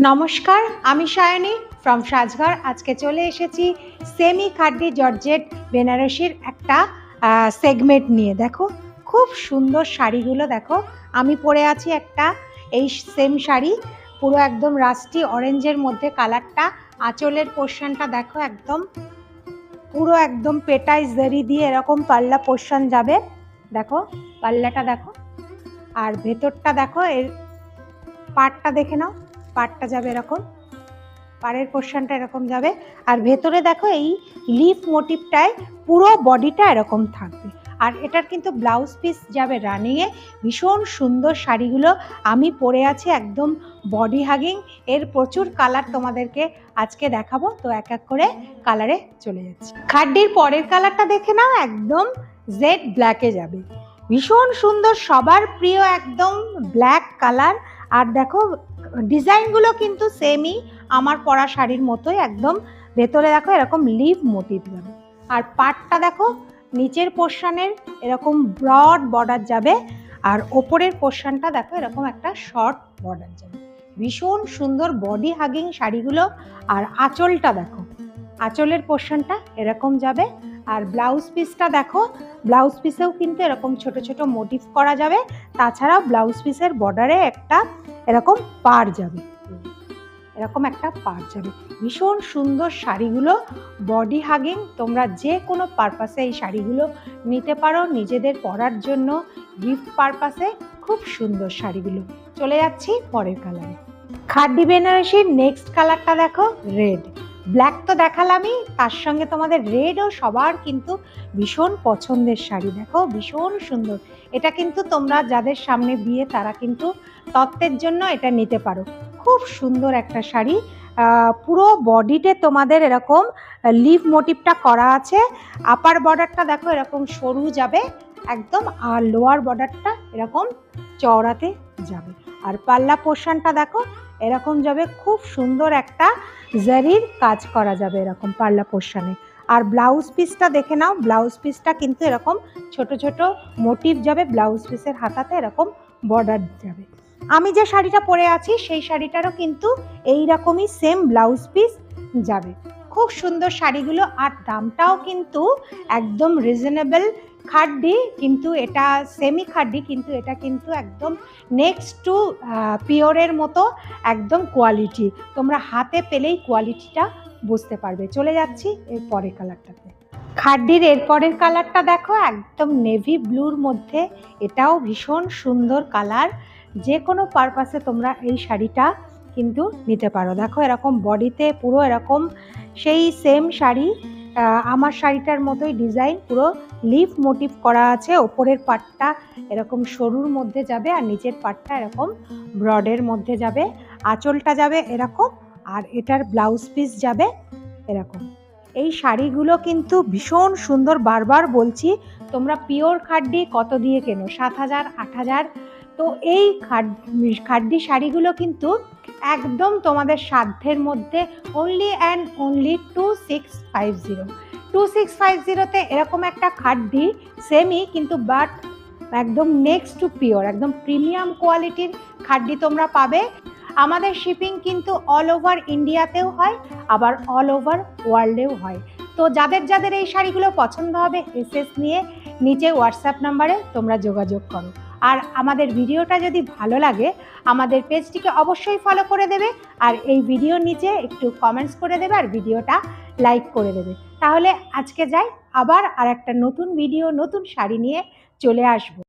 নমস্কার, আমি সায়নী ফ্রম সাজঘর। আজকে চলে এসেছি সেমি খাড্ডি জর্জেট বেনারসির একটা সেগমেন্ট নিয়ে। দেখো খুব সুন্দর শাড়িগুলো দেখো। আমি পরে আছি একটা এই সেম শাড়ি, পুরো একদম রাস্টি অরেঞ্জের মধ্যে কালারটা। আঁচলের পোর্শনটা দেখো একদম পুরো একদম পেটাই জারি দিয়ে এরকম পাল্লা পোর্শন যাবে। দেখো পাল্লাটা দেখো, আর ভেতরটা দেখো, এর পাড়টা দেখে নাও, পাড়টা যাবে এরকম, পাড়ের পোর্শনটা এরকম যাবে। আর ভেতরে দেখো এই লিফ মোটিভটায় পুরো বডিটা এরকম থাকবে। আর এটার কিন্তু ব্লাউজ পিস যাবে রানিংয়ে। ভীষণ সুন্দর শাড়িগুলো আমি পরে আছি, একদম বডি হাগিং। এর প্রচুর কালার তোমাদেরকে আজকে দেখাবো, তো এক এক করে কালারে চলে যাচ্ছি। খাড্ডির পরের কালারটা দেখে নাও, একদম জেড ব্ল্যাকে যাবে, ভীষণ সুন্দর, সবার প্রিয় একদম ব্ল্যাক কালার। আর দেখো ডিজাইনগুলো কিন্তু সেমই আমার পরা শাড়ির মতোই, একদম ভেতরে দেখো এরকম লিভ মোটিভ যাবে। আর পাটটা দেখো নিচের পোর্শনের এরকম ব্রড বর্ডার যাবে, আর ওপরের পোর্শনটা দেখো এরকম একটা শর্ট বর্ডার যাবে। ভীষণ সুন্দর বডি হাগিং শাড়িগুলো। আর আঁচলটা দেখো, আঁচলের পোর্শনটা এরকম যাবে। আর ব্লাউজ পিসটা দেখো, ব্লাউজ পিসেও কিন্তু এরকম ছোট ছোট মোটিভ করা যাবে। তাছাড়াও ব্লাউজ পিসের বর্ডারে একটা এরকম পাড় যাবে, এরকম একটা পাড় যাবে। ভীষণ সুন্দর শাড়িগুলো, বডি হাগিং। তোমরা যে কোনো পারপাসে এই শাড়িগুলো নিতে পারো, নিজেদের পরার জন্য, গিফট পারপাসে। খুব সুন্দর শাড়িগুলো। চলে যাচ্ছি পরের কালারে। খাড্ডি বেনারসির নেক্সট কালারটা দেখো, রেড। ব্ল্যাক তো দেখালামই, তার সঙ্গে তোমাদের রেডও সবার কিন্তু ভীষণ পছন্দের শাড়ি। দেখো ভীষণ সুন্দর। এটা কিন্তু তোমরা যাদের সামনে বিয়ে তারা কিন্তু তত্ত্বের জন্য এটা নিতে পারো। খুব সুন্দর একটা শাড়ি। পুরো বডিতে তোমাদের এরকম লিভ মোটিভটা করা আছে। আপার বর্ডারটা দেখো এরকম সরু যাবে একদম, আর লোয়ার বর্ডারটা এরকম চওড়াতে যাবে। আর পাল্লা পোর্শনটা দেখো এরকম যাবে, খুব সুন্দর একটা জারির কাজ করা যাবে এরকম পাল্লা পোর্শনে। আর ব্লাউজ পিসটা দেখে নাও, ব্লাউজ পিসটা কিন্তু এরকম ছোট ছোট মোটিভ যাবে, ব্লাউজ পিসের হাতাতে এরকম বর্ডার যাবে। আমি যে শাড়িটা পরে আছি সেই শাড়িটারও কিন্তু এইরকমই সেম ব্লাউজ পিস যাবে। খুব সুন্দর শাড়িগুলো। আর দামটাও কিন্তু একদম রিজনেবল। খাড্ডি কিন্তু এটা সেমি খাড্ডি, কিন্তু এটা কিন্তু একদম নেক্সট টু পিওরের মতো একদম কোয়ালিটি। তোমরা হাতে পেলেই কোয়ালিটিটা বুঝতে পারবে। চলে যাচ্ছি এর পরের কালারটাতে। খাড্ডির এরপরের কালারটা দেখো, একদম নেভি ব্লুর মধ্যে। এটাও ভীষণ সুন্দর কালার। যে কোনো পারপাসে তোমরা এই শাড়িটা কিন্তু নিতে পারো। দেখো এরকম বডিতে পুরো এরকম সেই সেম শাড়ি, আমার শাড়িটার মতোই ডিজাইন, পুরো লিফ মোটিভ করা আছে। ওপরের পাটটা এরকম সরুর মধ্যে যাবে, আর নিচের পাটটা এরকম ব্রডের মধ্যে যাবে। আঁচলটা যাবে এরকম, আর এটার ব্লাউজ পিস যাবে এরকম। এই শাড়িগুলো কিন্তু ভীষণ সুন্দর। বারবার বলছি, তোমরা পিওর খাড্ডি কত দিয়ে কেনো? 7,000 8,000। তো এই খাড্ডি শাড়িগুলো কিন্তু একদম তোমাদের সাধ্যের মধ্যে। Only and only 2650। 2650তে এরকম একটা খাড্ডি সেমি, কিন্তু বাট একদম নেক্সট টু পিওর, একদম প্রিমিয়াম কোয়ালিটির খাড্ডি তোমরা পাবে। আমাদের শিপিং কিন্তু অল ওভার ইন্ডিয়াতেও হয়, আবার অল ওভার ওয়ার্ল্ডেও হয়। তো যাদের যাদের এই শাড়িগুলো পছন্দ হবে, এসএস নিয়ে নিচে হোয়াটসঅ্যাপ নাম্বারে তোমরা যোগাযোগ করো। আর আমাদের ভিডিওটা যদি ভালো লাগে, আমাদের পেজটিকে অবশ্যই ফলো করে দেবে, আর এই ভিডিওর নিচে একটু কমেন্টস করে দেবে, আর ভিডিওটা লাইক করে দেবে। তাহলে আজকে যাই, আবার আর একটা নতুন ভিডিও, নতুন শাড়ি নিয়ে চলে আসবো।